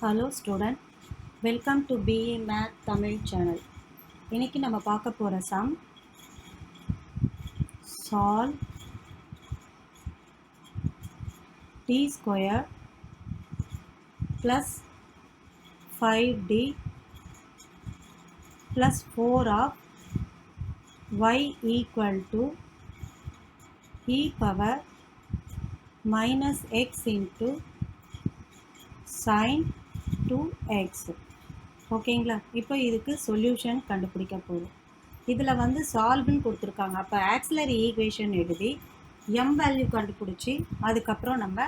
Hello student, welcome to BE Math Tamil channel. இன்னைக்கு நம்ம பார்க்க போற sum solve t square plus 5d plus 4 of y equal to e power minus x into sin 2x. ஓகேங்களா? இப்போ இதுக்கு solution கண்டுபிடிக்க போகிறோம். இதில் வந்து சால்வ்னு கொடுத்துருக்காங்க. அப்போ ஆக்சிலரி ஈக்குவேஷன் எழுதி m வேல்யூ கண்டுபிடிச்சி அதுக்கப்புறம் நம்ம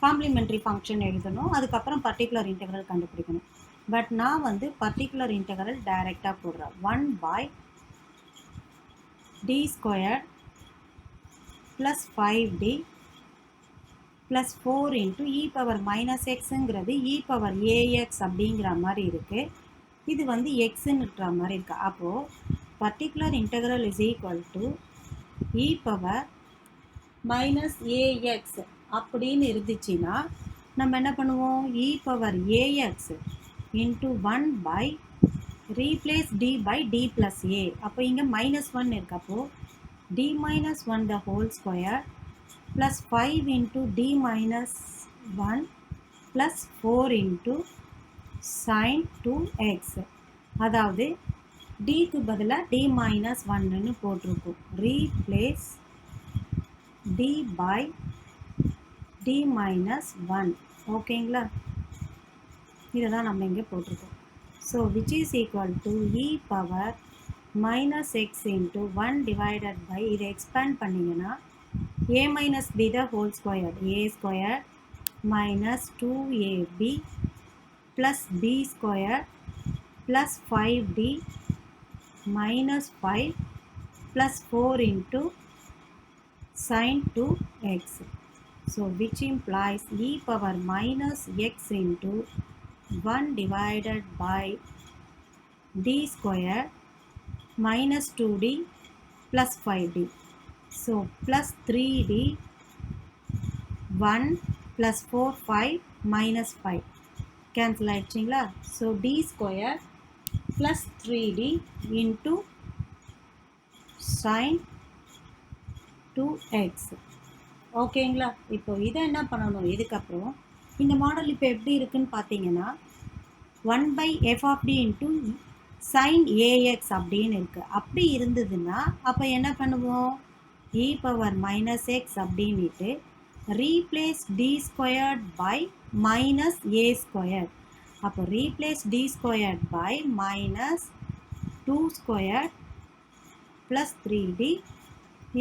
காம்ப்ளிமெண்ட்ரி ஃபங்க்ஷன் எழுதணும். அதுக்கப்புறம் பர்டிகுலர் இன்டெக்ரல் கண்டுபிடிக்கணும். பட் நான் வந்து பர்டிகுலர் இன்டெக்ரல் டைரெக்டாக போடுறேன். 1/d square plus 5d plus 4 into e power minus எக்ஸுங்கிறது இ பவர் ஏஎக்ஸ் அப்படிங்கிற மாதிரி இருக்குது. இது வந்து எக்ஸுன்னுன்ற மாதிரி இருக்குது. அப்போது particular integral is equal to e power minus ax அப்படின்னு இருந்துச்சுன்னா நம்ம என்ன பண்ணுவோம்? E power ax into 1 replace D by D plus A. அப்போ இங்கே -1 இருக்கு. அப்போது D minus 1 the whole square plus 5 into d minus 1 plus 4 into sin 2x. அதாவது dக்கு பதிலாக d minus 1ன்னு போட்டிருக்கும். replace d by d minus 1. ஓகேங்களா? இதை தான் நம்ம இங்கே போட்டிருக்கோம். So which is equal to e power minus x into 1 divided by இதை expand பண்ணிங்கன்னா a minus b the whole squared, a squared minus 2ab plus b squared plus 5d minus 5 plus 4 into sin 2x. So which implies e power minus x into 1 divided by d squared minus 2d plus 5d. So plus 3d 1 plus 4 5 minus 5 cancel ஆயிடுச்சுங்களா? So d square plus 3d into sin 2x. ஓகேங்களா? இப்போ இதை என்ன பண்ணணும்? இதுக்கப்புறம் இந்த model இப்போ எப்படி இருக்குன்னு பார்த்தீங்கன்னா 1/f of d into sin ax அப்படின்னு இருக்குது. அப்படி இருந்ததுன்னா அப்போ என்ன பண்ணுவோம்? e பவர் மைனஸ் எக்ஸ் அப்படின்ட்டு replace D squared by minus A square. அப்போ replace D squared by minus 2 square plus 3d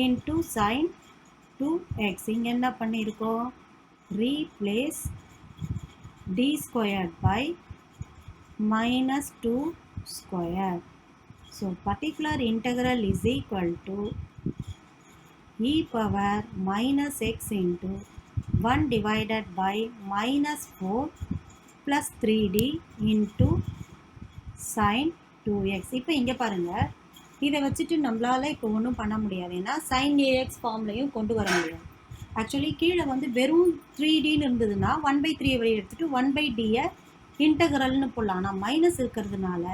into sine 2x. இங்கே என்ன பண்ணியிருக்கோம்? Replace D squared by minus 2 square. So particular integral is equal to e power minus x into 1 divided by minus 4 plus 3d into sin 2x. இப்போ இங்கே பாருங்கள், இதை வச்சுட்டு நம்மளால் இப்போ ஒன்றும் பண்ண முடியாது. ஏன்னா sin ax ஃபார்ம்லையும் கொண்டு வர முடியாது. ஆக்சுவலி கீழே வந்து வெறும் 3dன்னு இருந்ததுன்னா 1/3 வழி எடுத்துகிட்டு 1/dயை இன்டெக்ரல்னு போடலாம். ஆனால் மைனஸ் இருக்கிறதுனால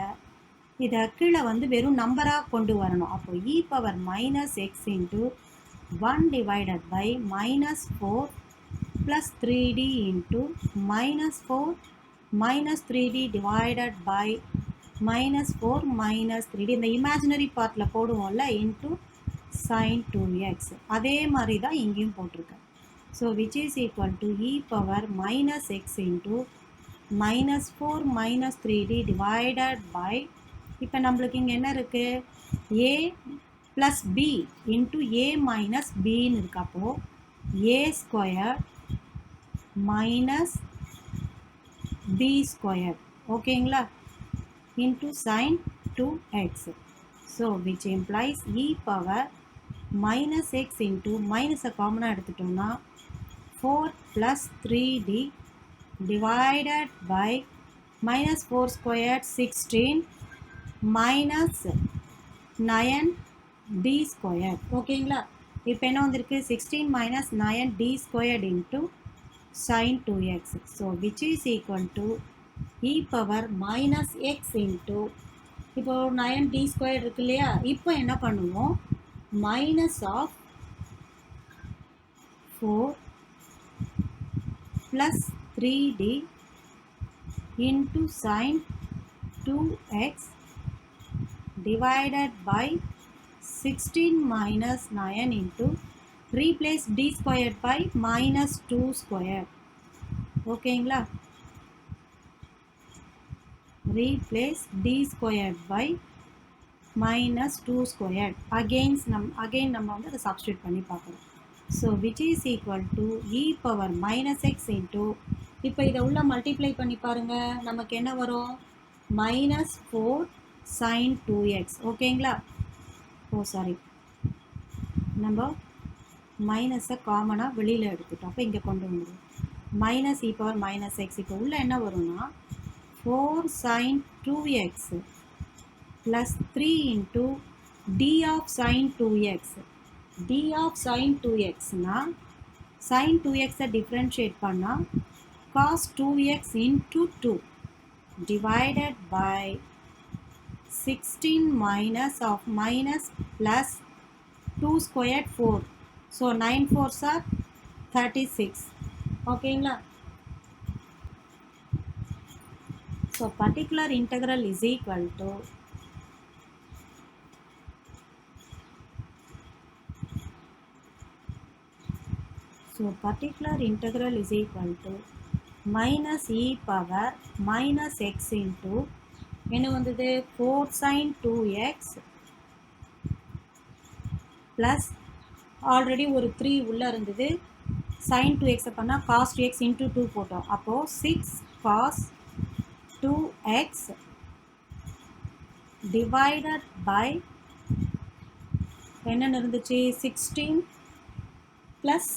இதை கீழே வந்து வெறும் நம்பராக கொண்டு வரணும். அப்போ e power minus X into 1 divided by minus 4 plus 3d into minus 4 minus 3d divided by minus 4 minus 3d. இந்த இமேஜினரி பார்ட்டில் போடுவோம்ல into sin 2x. அதே மாதிரி தான் இங்கேயும் போட்டிருக்கேன். So which is equal to e power minus x into minus 4 minus 3d divided by இப்போ நம்மளுக்கு இங்கே என்ன இருக்குது? a plus b into a minus bன்னு இருக்கு. அப்போது a square minus b square. ஓகேங்களா? into sin 2x. So which implies e power minus x into மைனஸை காமனாக எடுத்துட்டோம்னா 4 plus 3d divided by minus 4 squared 16 minus 9 d square. ஓகேங்களா? இப்போ என்ன வந்திருக்கு? 16 minus 9d squared into sin 2x. So which is equal to e power minus x into இப்போ 9d square இருக்கு இல்லையா, இப்போ என்ன பண்ணுவோம், minus of 4 plus 3d into sin 2x divided by 16 minus 9 into replace d squared by minus 2 square. ஓகேங்களா, replace d squared by minus 2 squared. again நம்ம வந்து அதை substitute பண்ணி பார்க்குறோம். So which is equal to e power minus x into, இப்போ இதை உள்ள multiply பண்ணி பாருங்க, நமக்கு என்ன வரும், minus 4 sin 2x. ஓகேங்களா, சாரி, நம்ம மைனஸை காமனாக வெளியில் எடுத்துட்டோம், அப்போ இங்கே கொண்டு வந்துடும் minus e power minus x. இப்போ உள்ள என்ன வரும்னா 4 sin 2x plus 3 into d of sin 2x. d of sin 2x னா sin 2x differentiate பண்ணா cos 2x into 2 divided by 16 minus of minus plus 2 squared 4. So 9 4s are 36. ஓகேங்களா, so particular integral is equal to minus e power minus x into என்ன வந்தது 4 sin 2x plus already ஒரு 3 உள்ள இருந்தது, sin 2x பண்ணா cos 2x into 2 போட்டோம், அப்போ 6 cos 2x divided by என்ன இருந்துச்சு 16 plus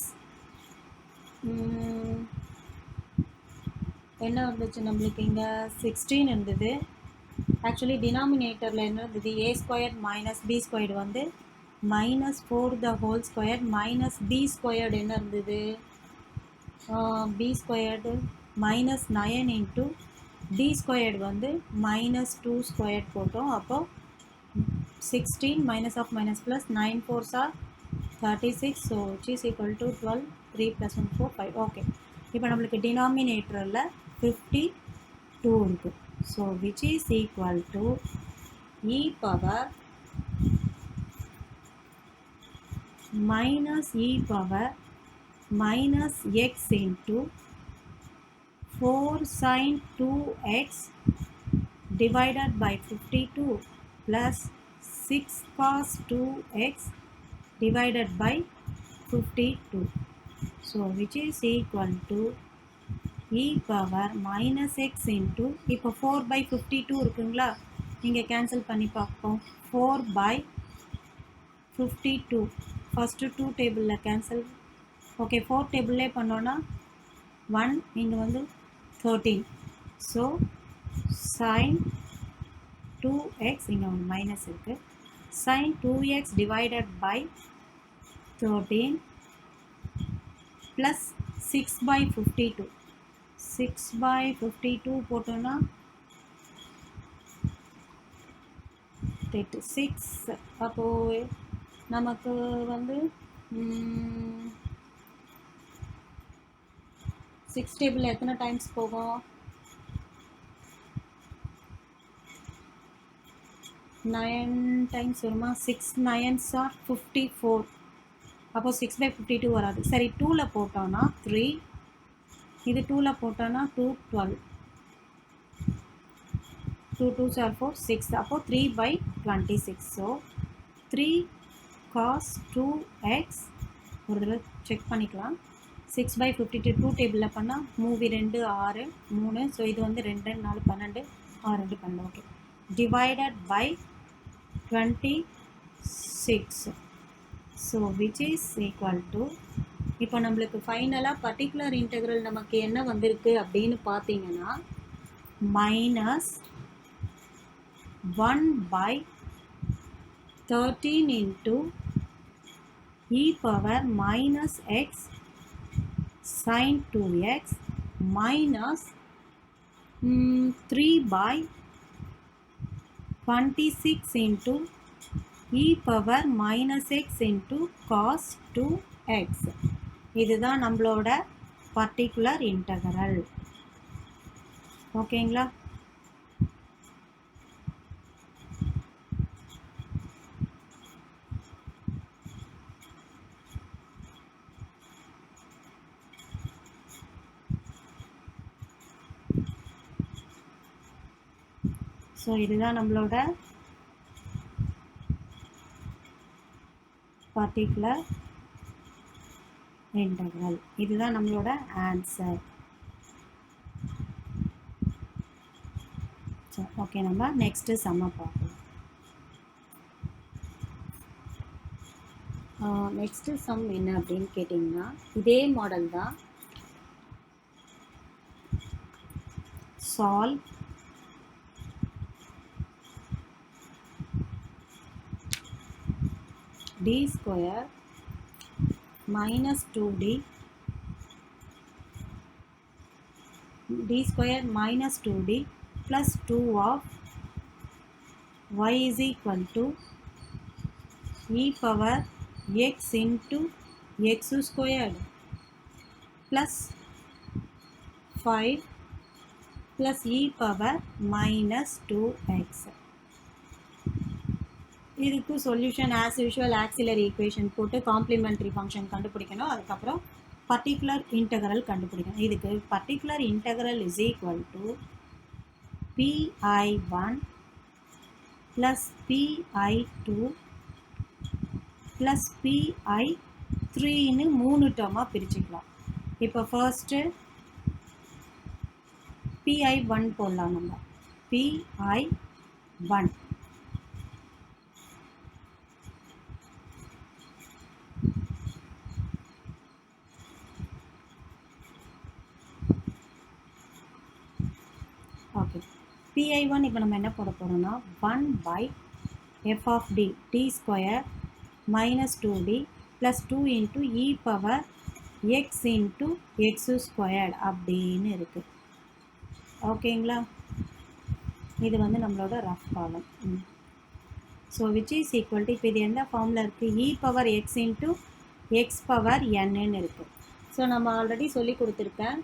என்ன இருந்துச்சு நம்மளுக்கு இங்கே 16 இருந்தது. ஆக்சுவலி டினாமினேட்டரில் என்ன இருந்தது, a squared minus b squared வந்து minus 4 the whole square minus b squared என்ன இருந்தது, b squared minus 9 into d squared வந்து minus 2 squared போட்டோம், அப்போ 16 minus of minus plus 9 4s are 36. so which is equal to 12, 3 plus 1 4 5. Okay, இப்போ நம்மளுக்கு டினாமினேட்டரில் 52 இருக்குது. So which is equal to e power minus e power minus x into 4 sin 2x divided by 52 plus 6 cos 2x divided by 52. So which is equal to e power minus x into, இப்போ 4 by 52 இருக்குங்களா, இங்கே cancel பண்ணி பார்ப்போம், 4 by 52 first 2 டேபிளில் cancel. Okay, 4 டேபிள்லே பண்ணோன்னா 1, இங்கே வந்து 13. So sin 2x, இங்கே ஒரு மைனஸ் இருக்குது, sin 2x divided by 13 plus 6 by 52. 6 by 52 போட்டோன்னா 36. அப்போது நமக்கு வந்து 6 டேபிள் எத்தனை டைம்ஸ் போகும், 9 டைம்ஸ் வருமா, 6 9s are 54. அப்போது 6 by 52 வராது. சரி, 2ல் போட்டோன்னா 3, இது 2ல் போட்டோன்னா 2 12, 2 2s are 4 6, அப்போது 3 by 26. ஸோ 3 cos 2x, ஒரு தடவை செக் பண்ணிக்கலாம், 6 by 52 2 டேபிளில் பண்ணால் 3 2 6 3, ஸோ இது வந்து 2 4 12 6 2 12. Okay, divided by 26. So which is equal to, இப்போ நம்மளுக்கு ஃபைனலாக பர்டிகுலர் இன்டெக்ரல் நமக்கு என்ன வந்திருக்கு அப்படின்னு பார்த்தீங்கன்னா minus 1 by 13 into e power minus x sin 2x minus 3 by 26 into e power minus x into cos 2x. இதுதான் நம்மளோட பர்டிகுலர் இன்டகரல். ஓகேங்களா? ஸோ இதுதான் நம்மளோட பர்டிகுலர் இன்டகரல். இதுதான் நம்மளோட ஆன்சர். ஸோ ஓகே, நம்ம நெக்ஸ்ட்டு சம்ம பார்க்கலாம். நெக்ஸ்ட்டு சம் என்ன அப்படின்னு கேட்டிங்கன்னா, இதே மாடல் தான். Solve d square minus 2d square minus 2d plus 2 of y is equal to e power x into x squared plus 5 plus e power minus 2x. இதுக்கு solution as usual auxiliary equation போட்டு complementary function கண்டுபிடிக்கணும். அதுக்கப்புறம் particular integral கண்டுபிடிக்கணும். இதுக்கு particular integral is equal to pi1 plus pi2 plus pi3ன்னு 3 டேர்மாக பிரிச்சுக்கலாம். இப்போ ஃபர்ஸ்ட்டு pi1 போடலாம். நம்ம pi1 ஓகே. pi1 இப்போ நம்ம என்ன போட போகிறோம்னா 1 by f of d d square minus 2d plus 2 into e power x into x squared அப்படின்னு இருக்குது. ஓகேங்களா? இது வந்து நம்மளோட rough column. So which is equal to இப்போ இது எந்த ஃபார்மில் இருக்குது? E power x into x power என்னன்னு இருக்குது. ஸோ நம்ம ஆல்ரெடி சொல்லி கொடுத்துருக்கேன்.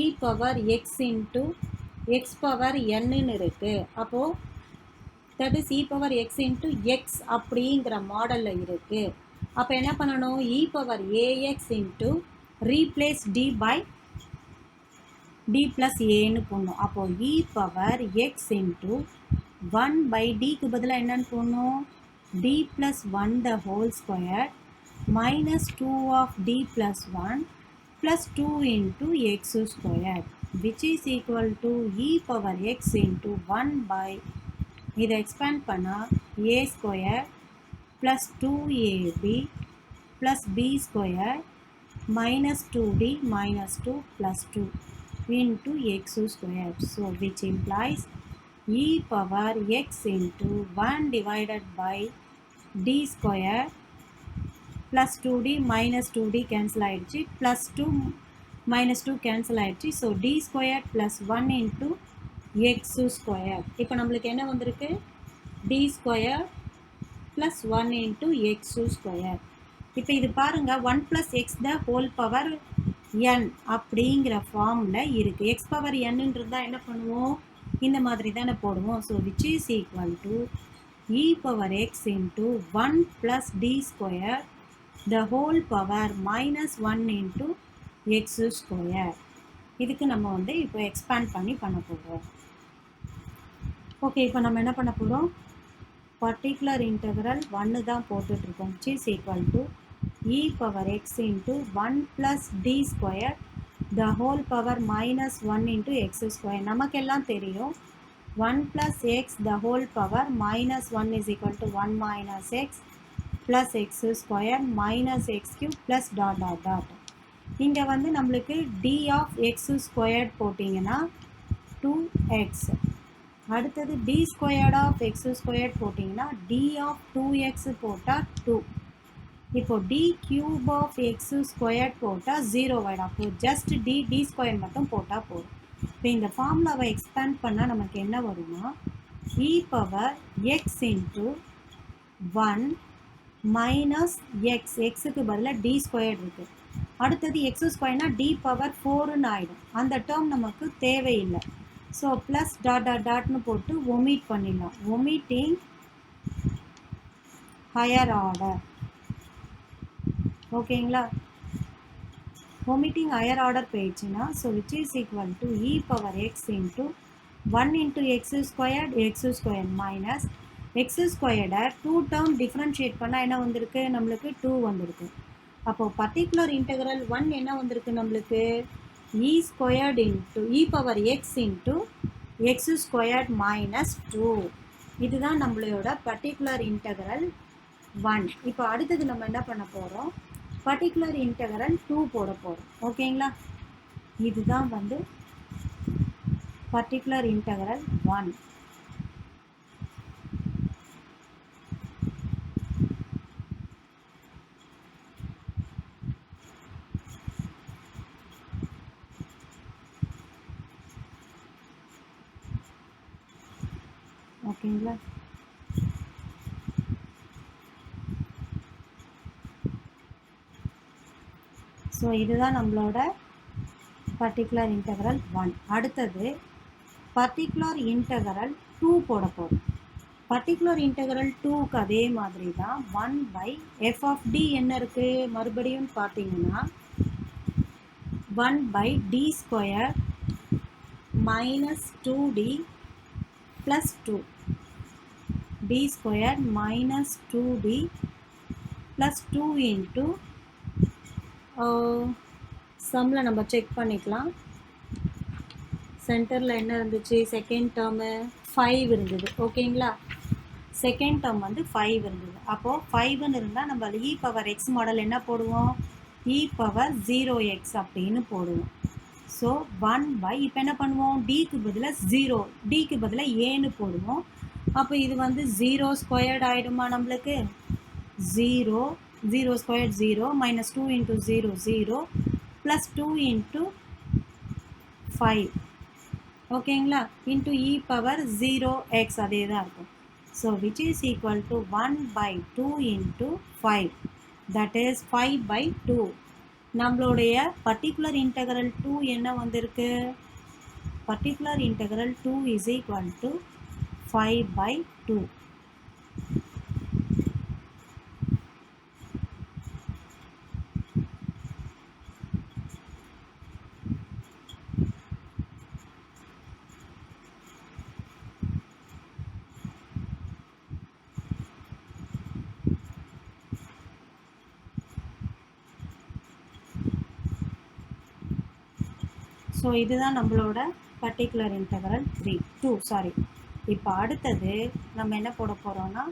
E power x into x power என்னன்னு இருக்குது. அப்போது that is e power x into x அப்படிங்கிற மாடலில் இருக்குது. அப்போ என்ன பண்ணணும்? இ power ax into replace D by D plus ஏன்னு போடணும். அப்போது e power x into 1 by டிக்கு பதிலாக என்னன்னு போடணும்? T plus 1 the whole square minus 2 of t plus 1 plus 2 into x square which is equal to e power x into 1 by இதை expand பண்ணால் a square plus 2ab plus b square minus 2d minus 2 plus 2 into x square. So which implies e power x into 1 divided by d square plus 2d minus 2d cancel ஆயிடுச்சு plus 2 minus 2 cancel ஆயிடுச்சு. So d square plus 1 into x square. இப்போ நம்மளுக்கு என்ன வந்திருக்கு? d square plus 1 into x square. இப்போ இது பாருங்கள், 1 plus x the whole power n அப்படிங்கிற ஃபார்மில் இருக்குது. எக்ஸ் பவர் என்னன்றதா என்ன பண்ணுவோம்? இந்த மாதிரி தானே போடுவோம். So which is equal to e power x into 1 plus t square the whole power minus 1 into x square. இதுக்கு நம்ம வந்து இப்போ எக்ஸ்பேண்ட் பண்ணி பண்ண போகிறோம். ஓகே, இப்போ நம்ம என்ன பண்ண போகிறோம்? பர்டிகுலர் இன்டகரல் 1 தான் போட்டுட்ருக்கோம். which is equal to e power x into 1 plus d square the whole power minus 1 into x square. நமக்கெல்லாம் தெரியும் 1 plus x the whole power minus 1 is equal to 1 minus x plus x square minus x cube plus dot dot dot. இங்கே வந்து நம்மளுக்கு d of x squared போட்டிங்கன்னா 2x. அடுத்தது d squared of x squared போட்டிங்கன்னா d of 2x போட்டால் 2. இப்போ d cube of x squared போட்டால் 0 ஆகிடும். அப்போ ஜஸ்ட் d squared மட்டும் போட்டால் போதும். இப்போ இந்த ஃபார்முலாவை எக்ஸ்பேண்ட் பண்ணால் நமக்கு என்ன வரும்னா e power x into 1 minus x, எக்ஸுக்கு பதிலாக டி ஸ்கொயர்டு இருக்குது. அடுத்தது எக்ஸ் ஸ்கொயர்னா டி பவர் 4ன்னு ஆகிடும். அந்த டேர்ம் நமக்கு தேவையில்லை. ஸோ ப்ளஸ் டாட் டாட் டாட்னு போட்டு ஒமிட் பண்ணிடலாம். Omitting higher order. ஓகேங்களா? ஒமிட்டிங் ஹையர் ஆர்டர் போயிடுச்சுன்னா so which is equal to e power x into 1 into x square minus x ஸ்கொயர்டை 2 டேர்ம் டிஃப்ரென்ஷியேட் பண்ணால் என்ன வந்திருக்கு? நம்மளுக்கு 2 வந்திருக்கு. அப்போது பர்டிகுலர் இன்டெக்ரல் 1 என்ன வந்திருக்கு நம்மளுக்கு? E squared into e power x into x squared minus 2. இதுதான் நம்மளோட பர்டிகுலர் இன்டெக்ரல் 1. இப்போ அடுத்தது நம்ம என்ன பண்ண போகிறோம்? பர்டிகுலர் இன்டெக்ரல் 2 போட போகிறோம். ஓகேங்களா? இதுதான் வந்து பர்டிகுலர் இன்டெக்ரல் 1. ஓகேங்களா? ஸோ இதுதான் நம்மளோட பர்டிகுலர் இன்டெக்ரல் 1. அடுத்தது பர்டிகுலர் இன்டெக்ரல் 2 போட போகிறோம். பர்டிகுலர் இன்டெக்ரல் 2க்கு அதே மாதிரி தான் 1 பை எஃப் ஆஃப் டி என்ன இருக்குது? மறுபடியும் பார்த்தீங்கன்னா 1 by D square minus 2d plus 2 D square minus 2d plus 2 into சம்மில் நம்ம செக் பண்ணிக்கலாம். சென்டரில் என்ன இருந்துச்சு? செகண்ட் டேர்மு 5 இருந்தது. ஓகேங்களா? செகண்ட் டேர்ம் வந்து 5 இருந்தது. அப்போது 5ன்னு இருந்தால் நம்ம இ பவர் எக்ஸ் மாடல் என்ன போடுவோம்? இ பவர் 0x அப்படின்னு போடுவோம். ஸோ 1 பை இப்போ என்ன பண்ணுவோம்? டிக்கு பதிலாக 0, டிக்கு பதிலாக ஏன்னு போடுவோம். அப்போ இது வந்து 0 ஸ்கொயர்டு ஆகிடுமா நம்மளுக்கு? 0 square 0 minus 2 into 0 0 plus 2 into 5. ஓகேங்களா? இன்ட்டு இ பவர் 0x அதே தான் இருக்கும். So which is equal to 1 by 2 into 5, that is 5 by 2. நம்மளுடைய பர்டிகுலர் இன்டெக்ரல் 2 என்ன வந்திருக்கு? Particular integral 2 is equal to 5 by 2. So இதுதான் நம்மளோட பர்டிகுலர் இன்டெக்ரல் 2. இப்போ அடுத்தது நம்ம என்ன போட போகிறோம்னா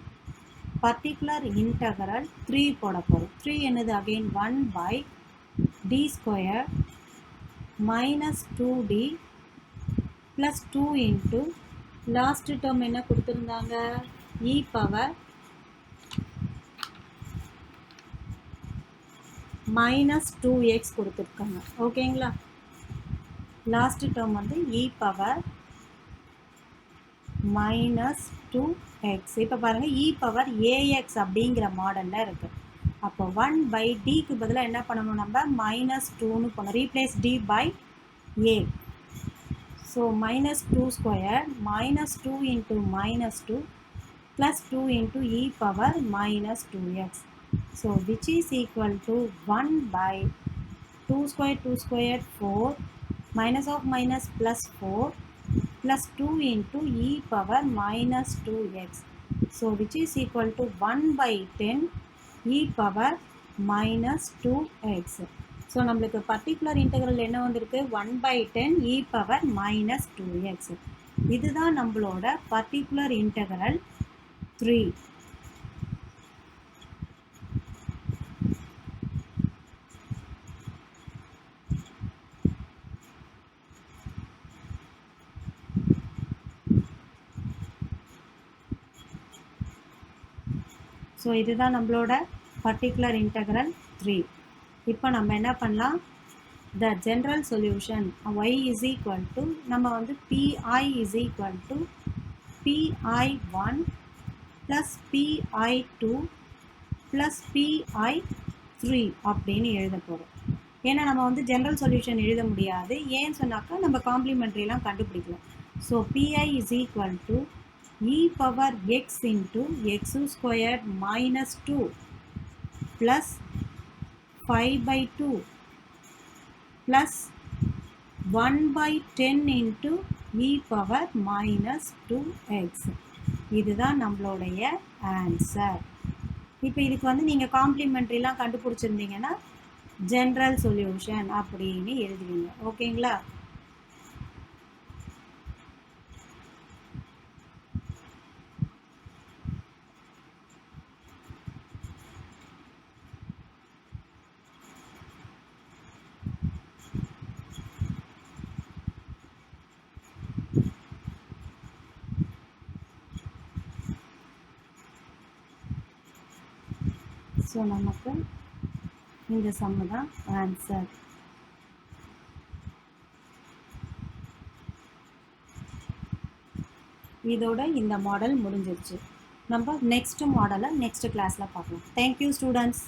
பர்டிகுலர் இன்டெக்ரல் 3 போட போகிறோம். 3 என்னது? Again 1 by D square minus 2d plus 2 into last term என்ன கொடுத்துருந்தாங்க? இ பவர் மைனஸ் 2x கொடுத்துருக்காங்க. ஓகேங்களா? லாஸ்ட் டேர்ம் வந்து இ பவர் மைனஸ் 2x. இப்போ பாருங்கள், இ பவர் ஏஎக்ஸ் அப்படிங்கிற மாடலில் இருக்குது. அப்போ 1 பை டிக்கு பதிலாக என்ன பண்ணணும்? நம்ம மைனஸ் 2ன்னு பண்ணணும். Replace D by a. So minus 2 square minus 2 into minus 2 plus 2 into e power minus 2x. So which is equal to 1 by 2 square 4 minus of minus plus 4 plus 2 into e power minus 2x. So which is equal to 1 by 10 e power minus 2x. So நம்மளுக்கு particular integral என்ன வந்திருக்கு? 1 by 10 e power minus 2x. இதுதான் நம்மளோட particular integral 3. So இதுதான் நம்மளோட particular integral 3. இப்போ நம்ம என்ன பண்ணலாம்? the general solution y is equal to நம்ம வந்து pi is equal to pi1 plus pi2 plus pi3 அப்படின்னு எழுத போகிறோம். ஏன்னா நம்ம வந்து ஜென்ரல் சொல்யூஷன் எழுத முடியாது. ஏன்னு சொன்னாக்கா நம்ம காம்ப்ளிமெண்ட்ரிலாம் கண்டுபிடிக்கலாம். So pi is equal to e power x into x squared minus 2 plus 5/2 plus 1/10 into e power minus 2x. இதுதான் நம்மளுடைய ஆன்சர். இப்போ இதுக்கு வந்து நீங்கள் காம்ப்ளிமெண்ட்ரிலாம் கண்டுபிடிச்சிருந்தீங்கன்னா ஜென்ரல் சொல்யூஷன் அப்படின்னு எழுதுவீங்க. ஓகேங்களா? ஸோ நமக்கு இந்த சம்மு தான் ஆன்சர். இதோட இந்த மாடல் முடிஞ்சிருச்சு. நம்ம நெக்ஸ்ட் மாடலை நெக்ஸ்ட் கிளாஸில் பார்க்கலாம். Thank you students.